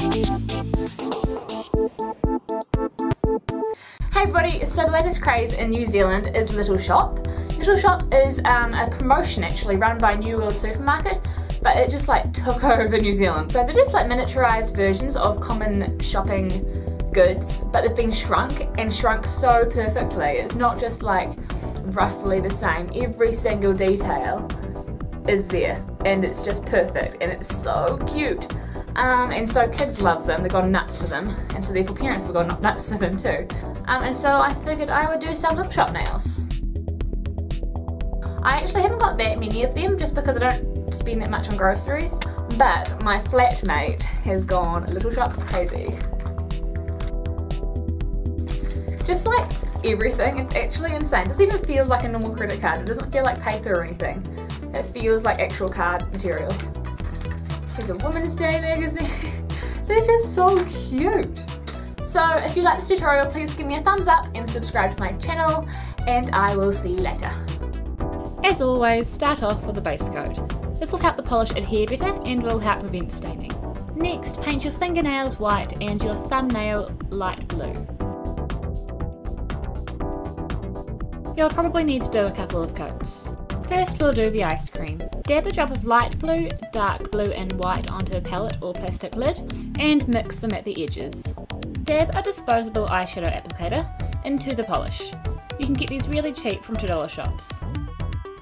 Hey everybody, so the latest craze in New Zealand is Little Shop. Little Shop is a promotion actually run by New World Supermarket, but it just like took over New Zealand. So they're just like miniaturized versions of common shopping goods, but they've been shrunk and shrunk so perfectly. It's not just like roughly the same. Every single detail is there and it's just perfect and it's so cute. And so kids love them, they've gone nuts for them, and so therefore parents have gone nuts for them too. And so I figured I would do some Little Shop nails. I actually haven't got that many of them just because I don't spend that much on groceries, but my flatmate has gone Little Shop crazy. Just like everything, it's actually insane. This even feels like a normal credit card. It doesn't feel like paper or anything. It feels like actual card material. There's a Women's Day magazine. They're just so cute. So if you like this tutorial, please give me a thumbs up and subscribe to my channel, and I will see you later. As always, start off with a base coat. This will help the polish adhere better and will help prevent staining. Next, paint your fingernails white and your thumbnail light blue. You'll probably need to do a couple of coats. First we'll do the ice cream. Dab a drop of light blue, dark blue and white onto a palette or plastic lid and mix them at the edges. Dab a disposable eyeshadow applicator into the polish. You can get these really cheap from $2 shops.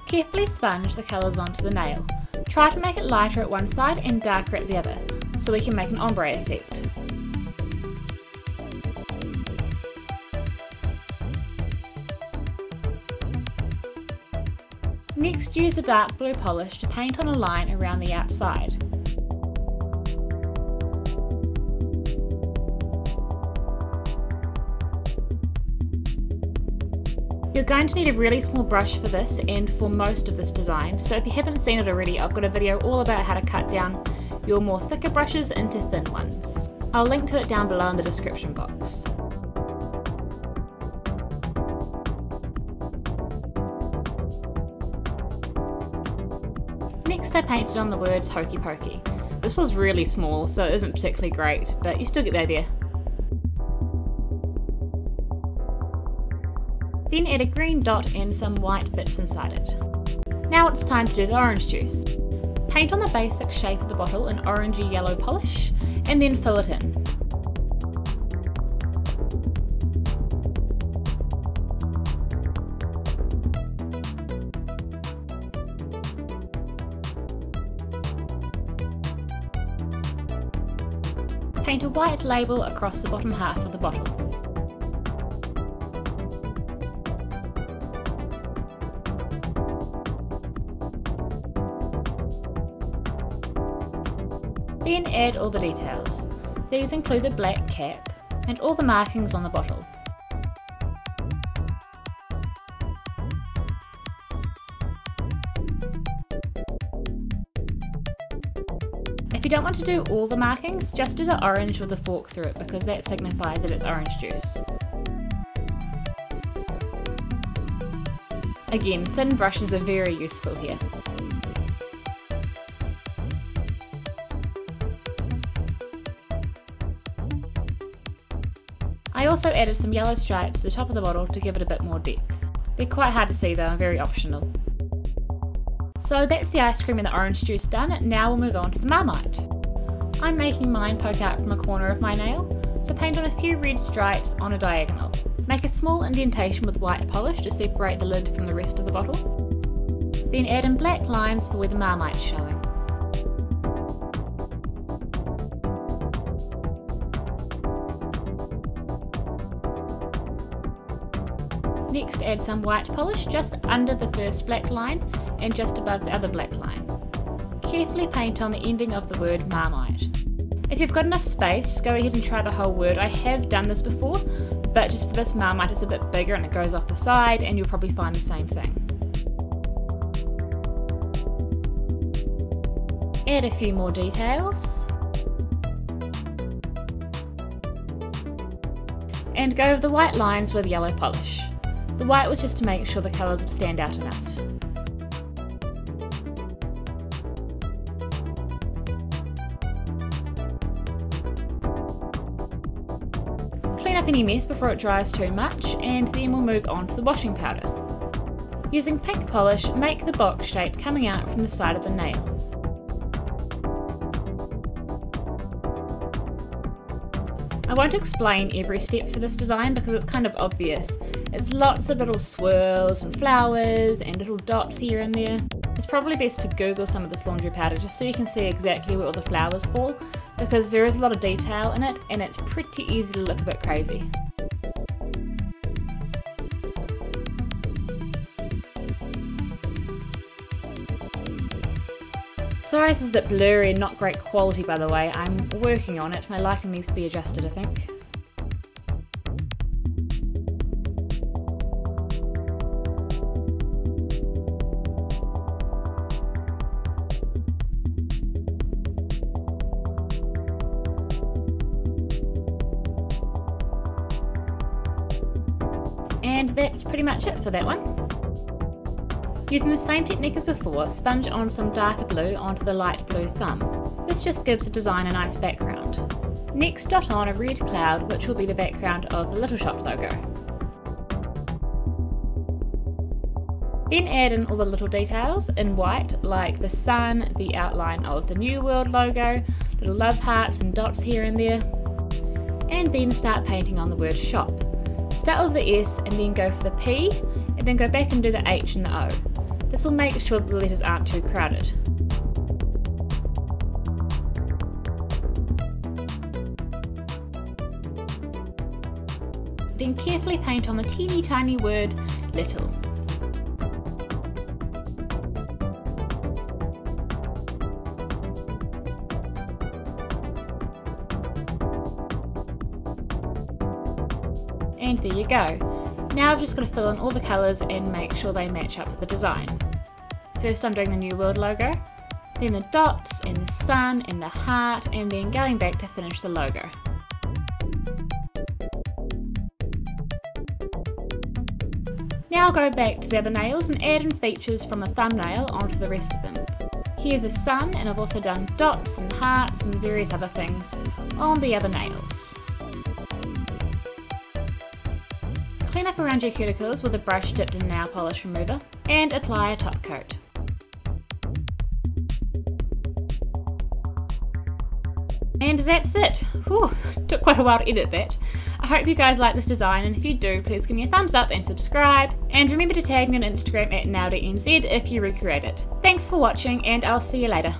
Carefully sponge the colours onto the nail. Try to make it lighter at one side and darker at the other, so we can make an ombre effect. Next, use a dark blue polish to paint on a line around the outside. You're going to need a really small brush for this and for most of this design, so if you haven't seen it already, I've got a video all about how to cut down your more thicker brushes into thin ones. I'll link to it down below in the description box. Next I painted on the words Hokey Pokey. This was really small, so it isn't particularly great, but you still get the idea. Then add a green dot and some white bits inside it. Now it's time to do the orange juice. Paint on the basic shape of the bottle an orangey yellow polish, and then fill it in. Paint a white label across the bottom half of the bottle. Then add all the details. These include the black cap and all the markings on the bottle. If you don't want to do all the markings, just do the orange with a fork through it because that signifies that it's orange juice. Again, thin brushes are very useful here. I also added some yellow stripes to the top of the bottle to give it a bit more depth. They're quite hard to see though and very optional. So that's the ice cream and the orange juice done. Now we'll move on to the Marmite. I'm making mine poke out from a corner of my nail, so paint on a few red stripes on a diagonal. Make a small indentation with white polish to separate the lid from the rest of the bottle. Then add in black lines for where the Marmite's showing. Next add some white polish just under the first black line and just above the other black line. Carefully paint on the ending of the word Marmite. If you've got enough space, go ahead and try the whole word. I have done this before, but just for this Marmite it's a bit bigger and it goes off the side and you'll probably find the same thing. Add a few more details. And go over the white lines with yellow polish. The white was just to make sure the colours would stand out enough. up any mess before it dries too much, and then we'll move on to the washing powder. Using pink polish, make the box shape coming out from the side of the nail. I won't explain every step for this design because it's kind of obvious. It's lots of little swirls and flowers and little dots here and there. It's probably best to Google some of this laundry powder just so you can see exactly where all the flowers fall, because there is a lot of detail in it and it's pretty easy to look a bit crazy. Sorry this is a bit blurry and not great quality, by the way. I'm working on it. My lighting needs to be adjusted, I think. And that's pretty much it for that one. Using the same technique as before, sponge on some darker blue onto the light blue thumb. This just gives the design a nice background. Next, dot on a red cloud, which will be the background of the Little Shop logo. Then add in all the little details in white, like the sun, the outline of the New World logo, little love hearts and dots here and there. And then start painting on the word shop. Start with the S and then go for the P, and then go back and do the H and the O. This will make sure that the letters aren't too crowded. Then carefully paint on the teeny tiny word little. And there you go. Now I've just got to fill in all the colours and make sure they match up with the design. First I'm doing the New World logo, then the dots and the sun and the heart, and then going back to finish the logo. Now I'll go back to the other nails and add in features from the thumbnail onto the rest of them. Here's a sun, and I've also done dots and hearts and various other things on the other nails. Clean up around your cuticles with a brush dipped in nail polish remover and apply a top coat. And that's it. Whew, took quite a while to edit that. I hope you guys like this design, and if you do, please give me a thumbs up and subscribe. And remember to tag me on Instagram at @NowDNZ if you recreate it. Thanks for watching, and I'll see you later.